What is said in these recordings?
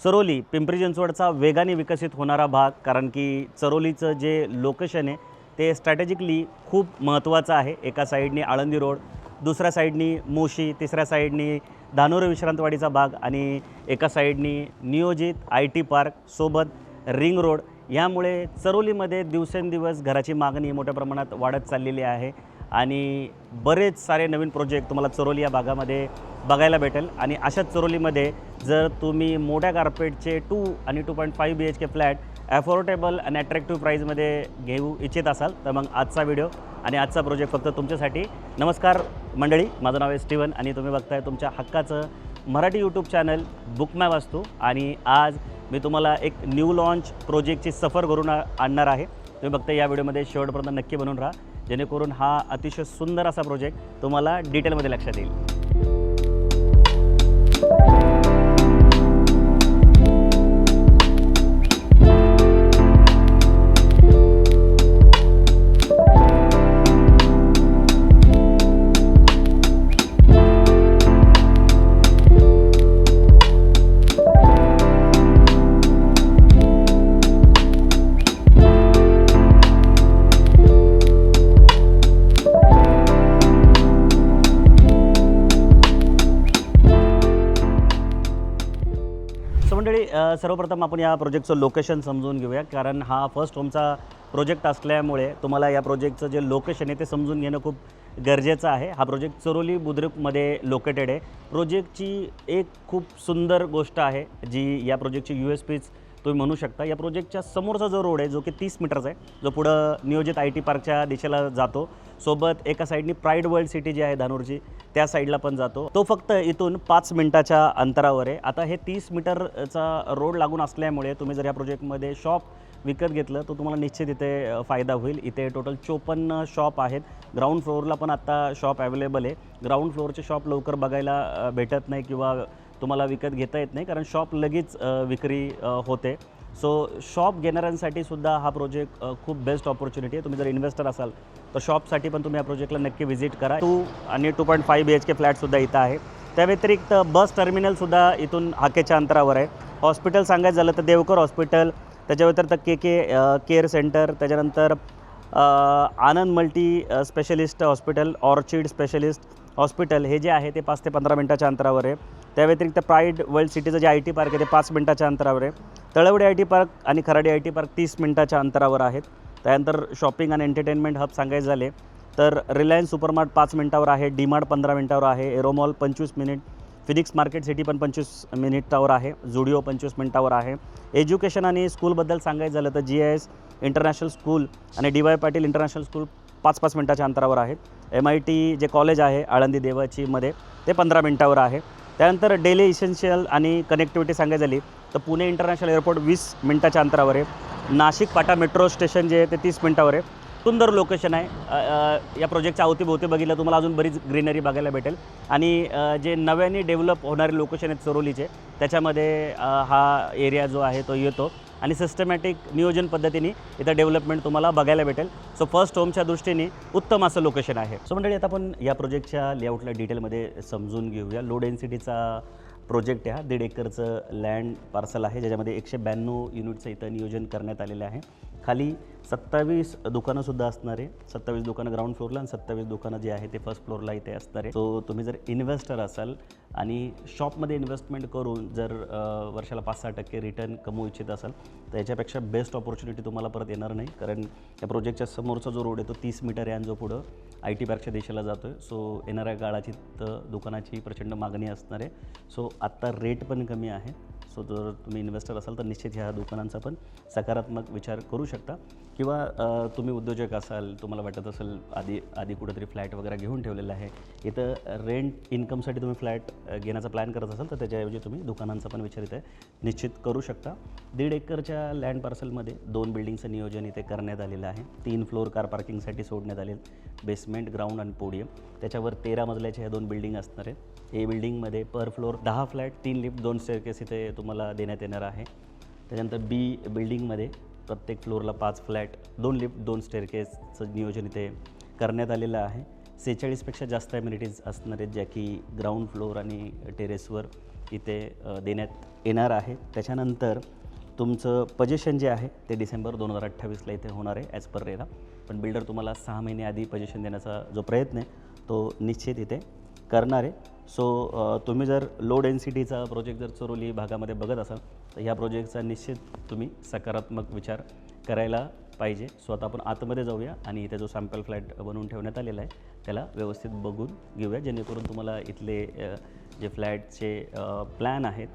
चरोली पिंपरी चिंचवडचा वेगाने विकसित होणारा भाग, कारण की चरोलीचं जे लोकेशन आहे ते स्ट्रॅटेजिकली खूप महत्त्वाचं आहे। एका साईडनी आळंदी रोड, दुसऱ्या साईडनी मोशी, तिसऱ्या साईडनी धानोरी विश्रांतवाडीचा भाग आणि एका साईडनी नियोजित IT पार्क सोबत रिंग रोड। यामुळे चरोलीमध्ये दिवसेंदिवस घराची मागणी मोठ्या प्रमाणात वाढत चाललेली आहे आणि बरेच सारे नवीन प्रोजेक्ट तुम्हाला चरोली या भागामध्ये बघायला भेटेल। आणि अशाच चरोलीमध्ये जर तुम्ही मोठ्या कार्पेटचे 2 आणि 2.5 BHK फ्लॅट अफोर्डेबल आणि अट्रॅक्टिव्ह प्राईजमध्ये घेऊ इच्छित असाल तर मग आजचा व्हिडिओ आणि आजचा प्रोजेक्ट फक्त तुमच्यासाठी। नमस्कार मंडळी, माझं नाव आहे स्टीवन आणि तुम्ही बघताय तुमच्या हक्काचं मराठी यूट्यूब चॅनल बुक माय वास्तू। आणि आज मी तुम्हाला एक न्यू लॉन्च प्रोजेक्टची सफर करून आणणार आहे। तुम्ही बघताय या व्हिडिओमध्ये शेवटपर्यंत नक्की बनून राहा, जेणेकरून हा अतिशय सुंदर असा प्रोजेक्ट तुम्हाला डिटेलमध्ये लक्षात येईल। सर्वप्रथम आपण या प्रोजेक्टचं लोकेशन समजून घेऊया, कारण हा फर्स्ट होमचा प्रोजेक्ट असल्यामुळे तुम्हाला या प्रोजेक्टचं जे लोकेशन आहे ते समजून घेणं खूप गरजेचं आहे। हा प्रोजेक्ट चरोली बुद्रुकमध्ये लोकेटेड आहे। प्रोजेक्टची एक खूप सुंदर गोष्ट आहे जी या प्रोजेक्टची USPच तुम्ही म्हणू शकता। या प्रोजेक्टच्या समोरचा जो रोड आहे जो की 30 मीटरचा आहे, जो पुढं नियोजित IT पार्कच्या दिशेला जातो, सोबत एका साईडनी प्राईड वर्ल्ड सिटी जी आहे धानोरची त्या साईडला पण जातो, तो फक्त इथून 5 मिनिटाच्या अंतरावर आहे। आता हे 30 मीटरचा रोड लागून असल्यामुळे तुम्ही जर या प्रोजेक्टमध्ये शॉप विकत घेतलं तर तुम्हाला निश्चित इथे फायदा होईल। इथे टोटल 54 शॉप आहेत। ग्राउंड फ्लोअरला पण आता शॉप अवेलेबल आहे। ग्राउंड फ्लोअरचे शॉप लवकर बघायला भेटत नाही किंवा तुम्हाला विकत घेता येत नाही, कारण शॉप लगेच विक्री होते। सो शॉप घेणाऱ्यांसाठी सुद्धा हा प्रोजेक्ट खूप बेस्ट ऑपॉर्च्युनिटी आहे। तुम्ही जर इन्व्हेस्टर असाल तर शॉपसाठी पण तुम्ही या प्रोजेक्टला नक्की व्हिजिट करा। 2 आणि 2.5 BHK फ्लॅटसुद्धा इथं आहे। त्या व्यतिरिक्त बस टर्मिनलसुद्धा इथून हाकेच्या अंतरावर आहे। हॉस्पिटल सांगायचं झालं तर देवकर हॉस्पिटल, त्याच्या व्यतिरिक्त KK केअर सेंटर, त्याच्यानंतर Anand multi specialist hospital, orchid specialist hospital हे जे आहे ते 5 ते 15 मिनिटाच्या अंतरावर आहे। त्या व्यतिरिक्त प्राईड वर्ल्ड सिटीचं जे IT पार्क आहे ते 5 मिनिटाच्या अंतरावर आहे। तळवडे IT पार्क आणि खराडी IT पार्क 30 मिनिटाच्या अंतरावर आहेत। त्यानंतर शॉपिंग आणि एंटरटेनमेंट हब सांगायचं झाले तर रिलायन्स सुपरमार्ट 5 मिनिटावर आहे, DMart 15 मिनिटावर आहे, एरोमॉल 25 मिनिट, फिनिक्स मार्केट सिटी पण 25 मिनिटावर आहे, झुडिओ 25 मिनिटावर आहे। एज्युकेशन आणि स्कूलबद्दल सांगायचं झालं तर GIS इंटरनॅशनल स्कूल आणि DY पाटील इंटरनॅशनल स्कूल 5-5 मिनिटाच्या अंतरावर आहेत। MIT जे कॉलेज आहे आळंदी देवाचीमध्ये ते 15 मिनिटावर आहे। त्यानंतर डेली इसेन्शियल आणि कनेक्टिव्हिटी सांगायची झाली तर पुणे इंटरनॅशनल एअरपोर्ट 20 मिनिटाच्या अंतरावर आहे। नाशिक पाटा मेट्रो स्टेशन जे आहे ते 30 मिनिटावर आहे। सुंदर लोकेशन आहे। या प्रोजेक्टच्या अवतीभोवती बघितलं तुम्हाला अजून बरीच ग्रीनरी बघायला भेटेल आणि जे नव्याने डेव्हलप होणारे लोकेशन आहेत चरोलीचे त्याच्यामध्ये हा एरिया जो आहे तो येतो आणि सिस्टमॅटिक नियोजन पद्धतीने इथं डेव्हलपमेंट तुम्हाला बघायला भेटेल। सो फर्स्ट होमच्या दृष्टीने उत्तम असं लोकेशन आहे। सो मंडळी, आता आपण या प्रोजेक्टच्या लेआउटला डिटेलमध्ये समजून घेऊया। लो डेन्सिटीचा प्रोजेक्ट आहे हा। 1.5 एकरचं लँड पार्सल आहे, ज्याच्यामध्ये 192 युनिटचं इथं नियोजन करण्यात आलेलं आहे। खाली 27 दुकानंसुद्धा असणार आहे। 27 दुकानं ग्राउंड फ्लोअरला आणि 27 दुकानं जे आहे ते फर्स्ट फ्लोअरला इथे असणार आहे। सो तुम्ही जर इन्व्हेस्टर असाल आणि शॉपमध्ये इन्व्हेस्टमेंट करून जर वर्षाला 5-6% रिटर्न कमवू इच्छित असाल तर याच्यापेक्षा बेस्ट ऑपॉर्च्युनिटी तुम्हाला परत येणार नाही, कारण या प्रोजेक्टच्या समोरचा जो रोड आहे तो 30 मीटर आहे आणि जो पुढं IT पार्कच्या दिशेला जातो आहे। सो येणाऱ्या काळाची दुकानाची प्रचंड मागणी असणार आहे। सो आत्ता रेट पण कमी आहे। सो जर तुम्ही इन्व्हेस्टर असाल तर निश्चित ह्या दुकानांचा पण सकारात्मक विचार करू शकता, किंवा तुम्ही उद्योजक असाल, तुम्हाला वाटत असेल आधी कुठेतरी फ्लॅट वगैरे घेऊन ठेवलेलं आहे, इथं रेंट इन्कमसाठी तुम्ही फ्लॅट घेण्याचा प्लॅन करत असाल तर त्याच्याऐवजी तुम्ही दुकानांचा पण विचार इथे निश्चित करू शकता। 1.5 एकरच्या लँड पार्सलमध्ये 2 बिल्डिंगचं नियोजन इथे करण्यात आलेलं आहे। 3 फ्लोअर कार पार्किंगसाठी सोडण्यात आले, बेसमेंट, ग्राउंड आणि पोडियम। त्याच्यावर 13 मजल्याच्या ह्या 2 बिल्डिंग असणार आहेत। A बिल्डिंगमध्ये पर फ्लोअर 10 फ्लॅट, 3 लिफ्ट, 2 स्टेअरकेस इथे तुम्हाला देण्यात येणार आहे। त्याच्यानंतर B बिल्डिंगमध्ये प्रत्येक फ्लोअरला 5 फ्लॅट, 2 लिफ्ट, 2 स्टेअरकेसचं नियोजन इथे करण्यात आलेलं आहे। 46पेक्षा जास्त ॲम्युनिटीज असणार आहेत, ज्या की ग्राउंड फ्लोअर आणि टेरेसवर इथे देण्यात येणार आहे. त्याच्यानंतर तुमचं पोझिशन जे आहे ते डिसेंबर 2028ला इथे होणार आहे ॲज पर रेरा. पण बिल्डर तुम्हाला 6 महिने आधी पोझिशन देण्याचा जो प्रयत्न आहे तो निश्चित इथे करणार आहे. सो तुम्ही जर लो डेन्सिटीचा प्रोजेक्ट जर चरोली भागामध्ये बघत असाल तर ह्या प्रोजेक्टचा निश्चित तुम्ही सकारात्मक विचार करायला पाहिजे. सो आता आपण आतमध्ये जाऊया आणि इथे जो सॅम्पल फ्लॅट बनवून ठेवण्यात आलेला आहे त्याला व्यवस्थित बघून घेऊया, जेणेकरून तुम्हाला इथले जे फ्लॅटचे प्लॅन आहेत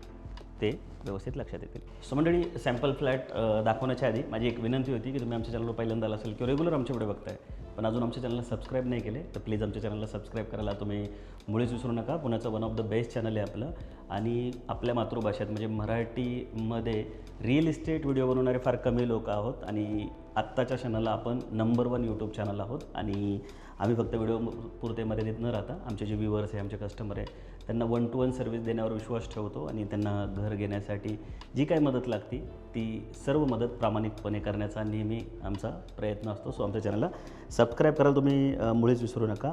ते व्यवस्थित लक्षात येतील. सो मंडळी, सॅम्पल फ्लॅट दाखवण्याच्या आधी माझी एक विनंती होती की तुम्ही आमच्या चॅनलवर पहिल्यांदा आला असेल किंवा रेग्युलर आमच्या व्हिडिओ बघताय पण अजून आमच्या चॅनलला सबस्क्राईब नाही केले तर प्लीज आमच्या चॅनलला सबस्क्राईब करायला तुम्ही मुळीच विसरू नका. पुण्याचं one of the best channel आहे आपलं आणि आपल्या मातृभाषेत म्हणजे मराठीमध्ये रिअल इस्टेट व्हिडिओ बनवणारे फार कमी लोक आहोत आणि आत्ताच्या क्षणाला आपण नंबर 1 यूट्यूब चॅनल आहोत. आणि आम्ही फक्त व्हिडिओ पुरते मर्यादित न राहता आमचे जे व्ह्यूवर्स आहे, आमचे कस्टमर आहे, त्यांना 1 to 1 सर्व्हिस देण्यावर विश्वास ठेवतो आणि त्यांना घर घेण्यासाठी जी काही मदत लागते ती सर्व मदत प्रामाणिकपणे करण्याचा नेहमी आमचा प्रयत्न असतो. सो आमच्या चॅनलला सबस्क्राईब करायला तुम्ही मुळीच विसरू नका.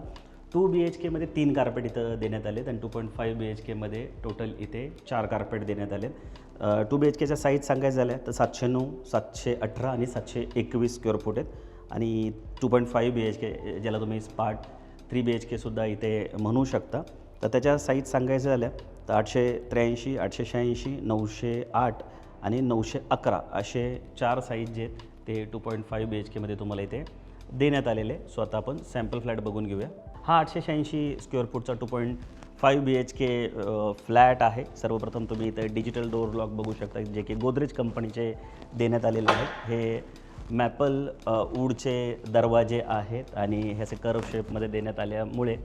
2 BHKमध्ये 3 कार्पेट इथं देण्यात आलेत आणि 2.5 BHKमध्ये टोटल इथे 4 कार्पेट देण्यात आलेत. 2 BHKच्या साईज सांगायचं झाल्या तर 709, 718 आणि 721 स्क्वेअर फूट आहेत. आणि 2.5 BHK ज्याला तुम्ही स्पार्ट 3 BHKसुद्धा इथे म्हणू शकता. तर त्याच्या साईज सांगायचं झाल्या तर 883, 886, 908 आणि 911 असे 4 साईज जे आहेत ते 2.5 BHKमध्ये तुम्हाला इथे देण्यात आलेले. सो आता आपण सॅम्पल फ्लॅट बघून घेऊया. हा 886 स्क्वेअर फूटचा 2.5 BHK फ्लॅट आहे. सर्वप्रथम तुम्ही इथे डिजिटल डोअर लॉक बघू शकता जे की गोदरेज कंपनीचे देण्यात आलेले आहेत. हे मॅपल वूडचे दरवाजे आहेत आणि ह्याचे कर्व शेपमध्ये देण्यात आल्यामुळे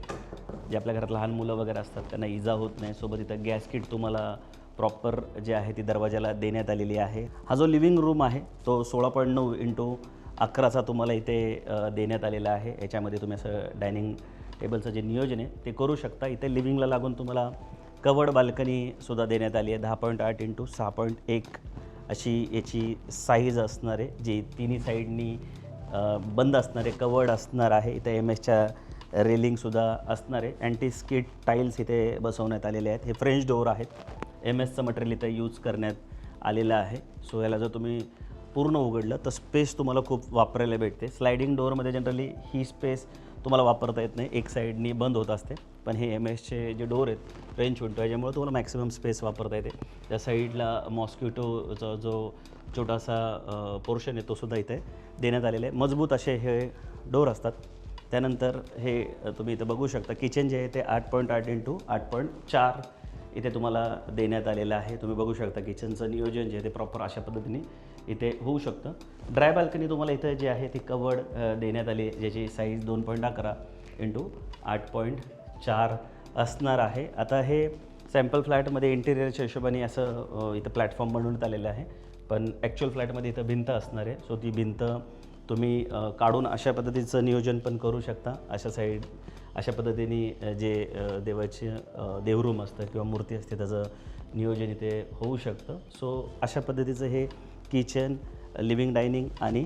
जे आपल्या घरात लहान मुलं वगैरे असतात त्यांना इजा होत नाही. सोबत इथं गॅस किट तुम्हाला प्रॉपर जे आहे ती दरवाजाला देण्यात आलेली आहे. हा जो लिव्हिंग रूम आहे तो 16.9 × 11चा तुम्हाला इथे देण्यात आलेला आहे. याच्यामध्ये तुम्ही असं डायनिंग टेबलचं जे नियोजन आहे ते करू शकता. इथे लिव्हिंगला लागून तुम्हाला कवर्ड बाल्कनीसुद्धा देण्यात आली आहे. 10.8 × 6.1 अशी याची साईज असणार आहे, जी तिन्ही साईडनी बंद असणारे कवर्ड असणार आहे. इथे MS रेलिंगसुद्धा असणार आहे. अँटी स्किड टाईल्स इथे बसवण्यात आलेले आहेत. हे फ्रेंच डोअर आहेत. MSचं मटेरियल इथं यूज करण्यात आलेलं आहे. सो याला जर तुम्ही पूर्ण उघडलं तर स्पेस तुम्हाला खूप वापरायला भेटते. स्लायडिंग डोअरमध्ये जनरली ही स्पेस तुम्हाला वापरता येत नाही, एक साईडनी बंद होत असते. पण हे MSचे जे डोअर आहेत फ्रेंच विंडो याच्यामुळे तुम्हाला मॅक्सिमम स्पेस वापरता येते. त्या साईडला मॉस्किटोचा जो छोटासा पोर्शन आहे तोसुद्धा इथे देण्यात आलेला आहे. मजबूत असे हे डोअर असतात. त्यानंतर हे तुम्ही इथं बघू शकता किचन जे आहे ते 8.8 × 8.4 इथे तुम्हाला देण्यात आलेलं आहे. तुम्ही बघू शकता किचनचं नियोजन जे आहे ते प्रॉपर अशा पद्धतीने इथे होऊ शकतं. ड्राय बाल्कनी तुम्हाला इथं जे आहे ती कवर्ड देण्यात आली ज्याची साईज 2.11 × 8.4 असणार आहे. आता हे सॅम्पल फ्लॅटमध्ये इंटिरियरच्या हिशोबाने असं इथं प्लॅटफॉर्म बनवण्यात आलेलं आहे. पण ॲक्च्युअल फ्लॅटमध्ये इथं भिंत असणार आहे. सो ती भिंत तुम्ही काढून अशा पद्धतीचं नियोजन पण करू शकता. अशा पद्धतीने जे देवाचे देवरूम असतं किंवा मूर्ती असते त्याचं नियोजन इथे होऊ शकतं. सो अशा पद्धतीचं हे किचन, लिव्हिंग डायनिंग आणि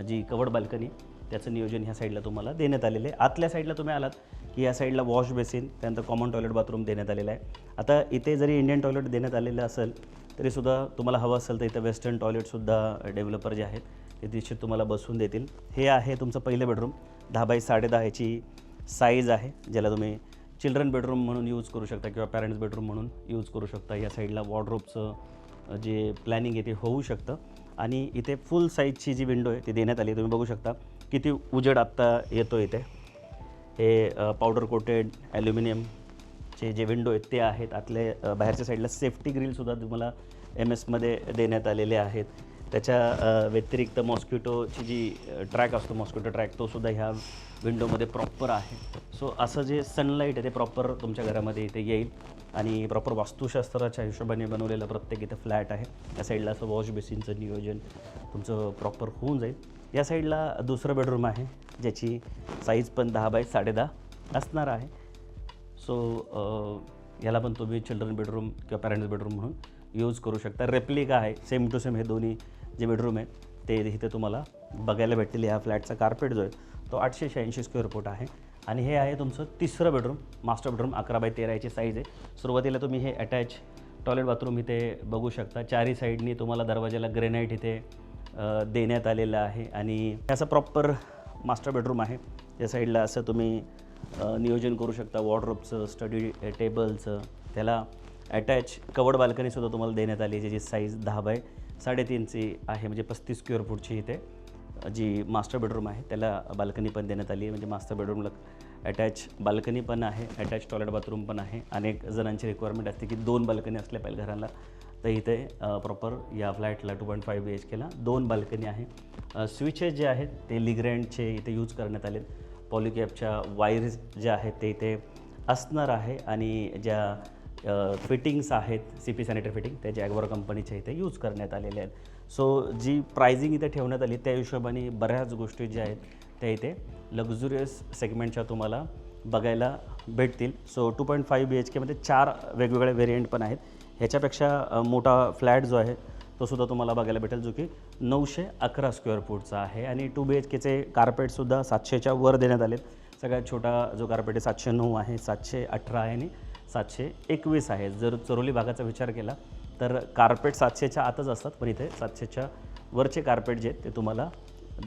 जी कवर्ड बाल्कनी त्याचं नियोजन ह्या साईडला तुम्हाला देण्यात आलेलं आहे. आतल्या साईडला तुम्ही आलात की या साईडला वॉश बेसिन, त्यानंतर कॉमन टॉयलेट बाथरूम देण्यात आलेलं आहे. आता इथे जरी इंडियन टॉयलेट देण्यात आलेलं असेल तरीसुद्धा तुम्हाला हवं असेल तर इथं वेस्टर्न टॉयलेटसुद्धा डेव्हलपर जे आहेत ते निश्चित तुम्हाला बसवून देतील. हे आहे तुमचं पहिलं बेडरूम. 10x10.10 याची साईज आहे, ज्याला तुम्ही चिल्ड्रन बेडरूम म्हणून यूज करू शकता किंवा पॅरेंट्स बेडरूम म्हणून यूज करू शकता. या साईडला वॉर्डरोबचं जे प्लॅनिंग आहे ते होऊ शकतं. आणि इथे फुल साईजची जी विंडो आहे ती देण्यात आली. तुम्ही बघू शकता किती उजेड आत्ता येतो इथे. हे पावडर कोटेड ॲल्युमिनियमचे जे विंडो आहेत ते आहेत. आतले बाहेरच्या साईडला सेफ्टी ग्रिलसुद्धा तुम्हाला MSमध्ये देण्यात आलेले आहेत. त्याच्या व्यतिरिक्त मॉस्किटोची जी ट्रॅक असतो, मॉस्किटो ट्रॅक, तोसुद्धा ह्या विंडोमध्ये प्रॉपर आहे. सो असं जे सनलाईट आहे ते प्रॉपर तुमच्या घरामध्ये इथे येईल आणि प्रॉपर वास्तुशास्त्राच्या हिशोबाने बनवलेलं प्रत्येक इथं फ्लॅट आहे. या साईडला असं वॉश बेसिनचं नियोजन तुमचं प्रॉपर होऊन जाईल. या साईडला दुसरं बेडरूम आहे ज्याची साईज पण 10x10.10 असणार आहे. सो याला पण तुम्ही चिल्ड्रन बेडरूम किंवा पॅरेंट्स बेडरूम म्हणून यूज करू शकता. रेप्लिका आहे, सेम टू सेम हे दोन्ही जे बेडरूम आहेत ते इथे तुम्हाला बघायला भेटतील. ह्या फ्लॅटचा कार्पेट जो आहे तो 886 स्क्वेअर फूट आहे. आणि हे आहे तुमचं तिसरं बेडरूम, मास्टर बेडरूम. 11x13 याची साईज आहे. सुरुवातीला तुम्ही हे अटॅच टॉयलेट बाथरूम इथे बघू शकता. चारही साईडनी तुम्हाला दरवाजाला ग्रेनाईट इथे देण्यात आलेलं आहे आणि असं प्रॉपर मास्टर बेडरूम आहे. या साईडला असं तुम्ही नियोजन करू शकता वॉर्डरोबचं, स्टडी टेबलचं. त्याला अटॅच कवर्ड बाल्कनीसुद्धा तुम्हाला देण्यात आली आहे, ज्याची साईज 10x3.5 आहे, म्हणजे 35 स्क्वेअर फूटची इथे जी मास्टर बेडरूम आहे त्याला बाल्कनी पण देण्यात आली आहे. म्हणजे मास्टर बेडरूमला अटॅच बाल्कनी पण आहे, अटॅच टॉयलेट बाथरूम पण आहे. अनेक जणांची रिक्वायरमेंट असते की 2 बाल्कनी असल्या पाहिजे घराला, तर इथे प्रॉपर या फ्लॅटला 2.5 BHKला 2 बाल्कनी आहे. स्विचेस जे आहेत ते लिग्रँडचे इथे यूज करण्यात आलेत. पॉलिकॅबच्या वायर्स ज्या आहेत ते इथे असणार आहे आणि ज्या फिटिंग्स आहेत CP सॅनिटरी फिटिंग त्या जॅगवार कंपनीच्या इथे यूज करण्यात आलेल्या आहेत. सो जी प्राइजिंग इथे ठेवण्यात आली त्या हिशोबाने बऱ्याच गोष्टी ज्या आहेत त्या इथे लक्झुरियस सेगमेंटच्या तुम्हाला बघायला भेटतील. सो 2.5 BHKमध्ये 4 वेगवेगळे व्हेरियंट पण आहेत. ह्याच्यापेक्षा मोठा फ्लॅट जो आहे तो सुद्धा तुम्हाला बघायला भेटेल, जो की 911 स्क्वेअर फूटचा आहे आणि 2 BHKचे कार्पेटसुद्धा 700च्या वर देण्यात आलेत. सगळ्यात छोटा जो कार्पेट आहे 709 आहे, 718 आहे आणि 721 आहे. जर चरोली भागाचा विचार केला तर कार्पेट 700च्या आतच असतात, पण इथे 700च्या वरचे कार्पेट जे आहेत ते तुम्हाला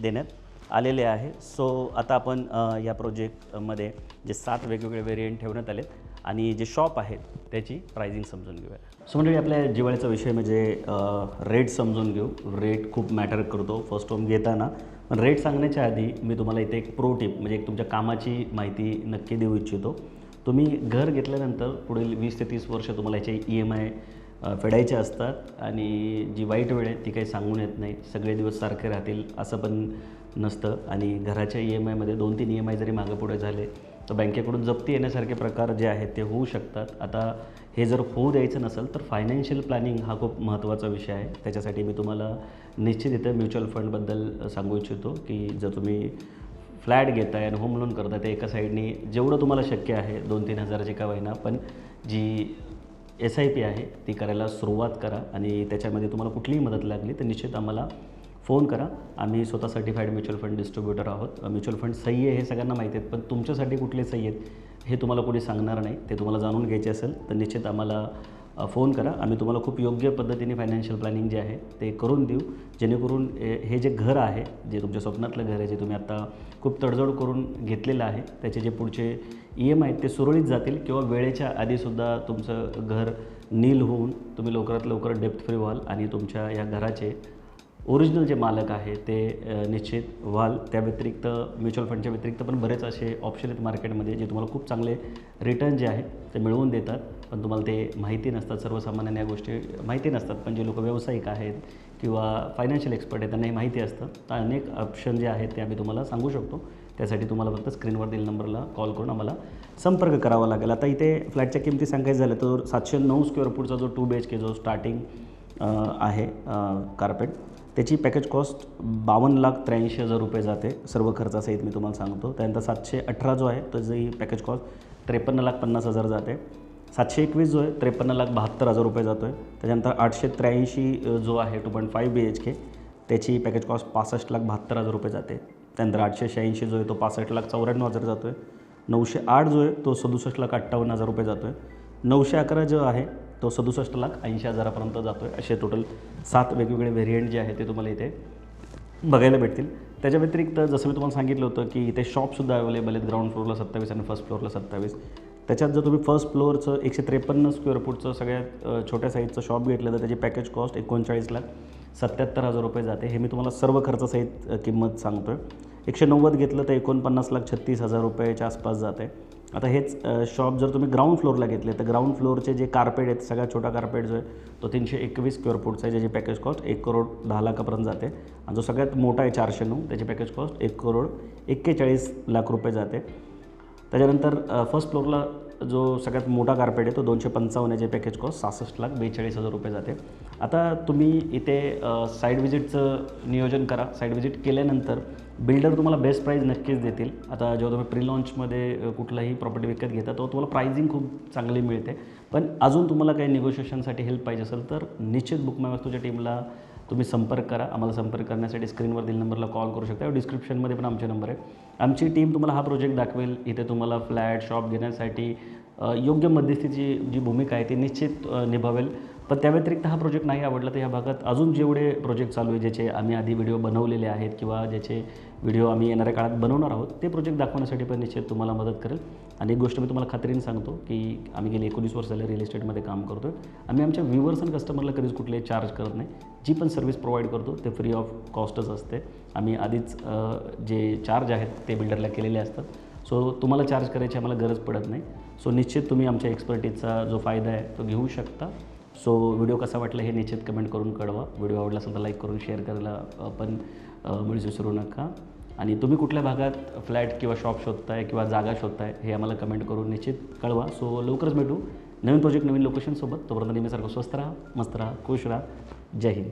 देण्यात आलेले आहे. सो आता आपण या प्रोजेक्टमध्ये जे 7 वेगवेगळे व्हेरियंट ठेवण्यात आलेत आणि जे शॉप आहेत त्याची प्राइसिंग समजून घेऊया. सो म्हणजे आपल्या जिव्हाळ्याचा विषय म्हणजे रेट समजून घेऊ. रेट खूप मॅटर करतो फर्स्ट होम घेताना. पण रेट सांगण्याच्या आधी मी तुम्हाला इथे एक प्रो टिप म्हणजे एक तुमच्या कामाची माहिती नक्की देऊ इच्छितो. तुम्ही घर घेतल्यानंतर पुढील 20 ते 30 वर्ष तुम्हाला याचे EMI फेडायचे असतात आणि जी वाईट वेळ आहे ती काही सांगून येत नाही. सगळे दिवस सारखे राहतील असं पण नसतं आणि घराच्या EMIमध्ये 2-3 EMI जरी मागं पुढे झाले तर बँकेकडून जप्ती येण्यासारखे प्रकार जे आहेत ते होऊ शकतात. आता हे जर होऊ द्यायचं नसेल तर फायनान्शियल प्लॅनिंग हा खूप महत्त्वाचा विषय आहे. त्याच्यासाठी मी तुम्हाला निश्चित इथं म्युच्युअल फंडबद्दल सांगू इच्छितो की जर तुम्ही फ्लॅट घेताय आणि होम लोन करताय तर एका साईडनी जेवढं तुम्हाला शक्य आहे 2-3 हजाराची का होईना पण जी SIP आहे ती करायला सुरुवात करा आणि त्याच्यामध्ये तुम्हाला कुठलीही मदत लागली तर निश्चित आम्हाला फोन करा. आम्ही स्वतः सर्टिफाईड म्युच्युअल फंड डिस्ट्रीब्युटर आहोत. म्युच्युअल फंड सही आहे हे सगळ्यांना माहिती आहेत, पण तुमच्यासाठी कुठले सही आहेत हे तुम्हाला कोणी सांगणार नाही. ते तुम्हाला जाणून घ्यायचे असेल तर निश्चित आम्हाला फोन करा. आम्ही तुम्हाला खूप योग्य पद्धतीने फायनान्शियल प्लॅनिंग जे आहे ते करून देऊ, जेणेकरून हे जे घर आहे, जे तुमच्या स्वप्नातलं घर आहे, जे तुम्ही आत्ता खूप तडजोड करून घेतलेलं आहे, त्याचे जे पुढचे EMI आहेत ते सुरळीत जातील किंवा वेळेच्या आधीसुद्धा तुमचं घर नील होऊन तुम्ही लवकरात लवकर डेप्थ फ्री व्हाल आणि तुमच्या या घराचे ओरिजिनल जे मालक आहे ते निश्चित व्हाल. त्या व्यतिरिक्त म्युच्युअल फंडच्या व्यतिरिक्त पण बरेच असे ऑप्शन आहेत मार्केटमध्ये जे तुम्हाला खूप चांगले रिटर्न जे आहेत ते मिळवून देतात, पण तुम्हाला ते माहिती नसतात. सर्वसामान्यांना या गोष्टी माहिती नसतात, पण जे लोक व्यावसायिक आहेत किंवा फायनान्शियल एक्सपर्ट आहेत त्यांना हे माहिती असतं. तर अनेक ऑप्शन जे आहेत ते आम्ही तुम्हाला सांगू शकतो. त्यासाठी तुम्हाला फक्त स्क्रीनवर दिलेल्या नंबरला कॉल करून आम्हाला संपर्क करावा लागेल. आता इथे फ्लॅटच्या किमती सांगायचं झालं तर 709 स्क्वेअर फूटचा जो 2 BHK जो स्टार्टिंग आहे कार्पेट त्याची पॅकेज कॉस्ट 52,83,000 रुपये जाते सर्व खर्चासहित मी तुम्हाला सांगतो. त्यानंतर 718 जो आहे त्याची पॅकेज कॉस्ट 53,50,000 जाते. 721 जो आहे 53,72,000 रुपये जातो आहे. त्याच्यानंतर 883 जो आहे 2.5 BHK त्याची पॅकेज कॉस्ट 65,72,000 रुपये जाते. त्यानंतर 886 जो आहे तो 65,94,000 जातो आहे. 908 जो आहे तो 67,58,000 रुपये जातो आहे. 911 जो आहे तो 67,80,000पर्यंत जातो आहे. असे टोटल 7 वेगवेगळे व्हेरियंट जे आहे ते तुम्हाला इथे बघायला भेटतील. त्याच्या व्यतिरिक्त जसं मी तुम्हाला सांगितलं होतं की इथे शॉपसुद्धा अवेलेबल आहेत. ग्राउंड फ्लोअरला 27 आणि फर्स्ट फ्लोअरला 27. त्याच्यात जर तुम्ही फर्स्ट फ्लोअरचं 153 स्क्वेअर फूटचं सगळ्यात छोट्या साईजचं शॉप घेतलं तर त्याची पॅकेज कॉस्ट 39,77,000 रुपये जाते. हे मी तुम्हाला सर्व खर्चासहित किंमत सांगतो आहे. 190 घेतलं तर 49,36,000 रुपयाच्या आसपास जाते. आता हेच शॉप जर तुम्ही ग्राउंड फ्लोअरला घेतले तर ग्राउंड फ्लोअरचे जे कार्पेट आहेत सगळ्यात छोटा कार्पेट जो आहे तो 321 स्क्वेअर फूटचा आहे, ज्याची पॅकेज कॉस्ट 1,10,00,000पर्यंत जाते. आणि जो सगळ्यात मोठा आहे 409 त्याची पॅकेज कॉस्ट 1,41,00,000 रुपये जाते. त्याच्यानंतर फर्स्ट फ्लोअरला जो सगळ्यात मोठा कार्पेट आहे तो 255 याचे पॅकेज कॉस्ट 66,42,000 रुपये जाते. आता तुम्ही इथे साईड व्हिजिटचं नियोजन करा. साईड व्हिजिट केल्यानंतर बिल्डर तुम्हाला बेस्ट प्राईज नक्कीच देतील. आता जेव्हा तुम्ही प्री लॉन्चमध्ये कुठलाही प्रॉपर्टी विकत घेता तो तुम्हाला प्राईजिंग खूप चांगली मिळते. पण अजून तुम्हाला काही निगोशिएशनसाठी हेल्प पाहिजे असेल तर निश्चित बुक माय वास्तूच्या टीमला तुम्ही संपर्क करा. आम्हाला संपर्क करण्यासाठी स्क्रीनवर दिलेल्या नंबरला कॉल करू शकता. डिस्क्रिप्शनमध्ये पण आमचे नंबर आहे. आमची टीम तुम्हाला हा प्रोजेक्ट दाखवेल. इथे तुम्हाला फ्लॅट शॉप घेण्यासाठी योग्य मध्यस्थीची जी भूमिका आहे ती निश्चित निभावेल. पण त्या व्यतिरिक्त हा प्रोजेक्ट नाही आवडला तर ह्या भागात अजून जेवढे प्रोजेक्ट चालू आहे, ज्याचे आम्ही आधी व्हिडिओ बनवलेले आहेत किंवा ज्याचे व्हिडिओ आम्ही येणाऱ्या काळात बनवणार आहोत, ते प्रोजेक्ट दाखवण्यासाठी पण निश्चित तुम्हाला मदत करेल. आणि एक गोष्ट मी तुम्हाला खात्रीने सांगतो की आम्ही गेली 19 वर्ष झाले रिअल इस्टेटमध्ये काम करतो आहे. आम्ही आमच्या व्ह्यूवर्स आणि कस्टमरला कधीच कुठलेही चार्ज करत नाही. जी पण सर्व्हिस प्रोव्हाइड करतो ते फ्री ऑफ कॉस्टच असते. आम्ही आधीच जे चार्ज आहेत ते बिल्डरला केलेले असतात. सो तुम्हाला चार्ज करायची आम्हाला गरज पडत नाही. सो निश्चित तुम्ही आमच्या एक्सपर्टीजचा जो फायदा आहे तो घेऊ शकता. सो व्हिडिओ कसा वाटला हे निश्चित कमेंट करून कळवा. व्हिडिओ आवडला असेल तर लाईक करून शेअर करायला पण मुळीच विसरू नका. आणि तुम्ही कुठल्या भागात फ्लॅट किंवा शॉप शोधताय किंवा जागा शोधताय हे आम्हाला कमेंट करून निश्चित कळवा. सो लवकरच भेटू नवीन प्रोजेक्ट नवीन लोकेशनसोबत. तोपर्यंत नेहमीसारखं स्वस्त राहा, मस्त राहा, खुश राहा. जय हिंद.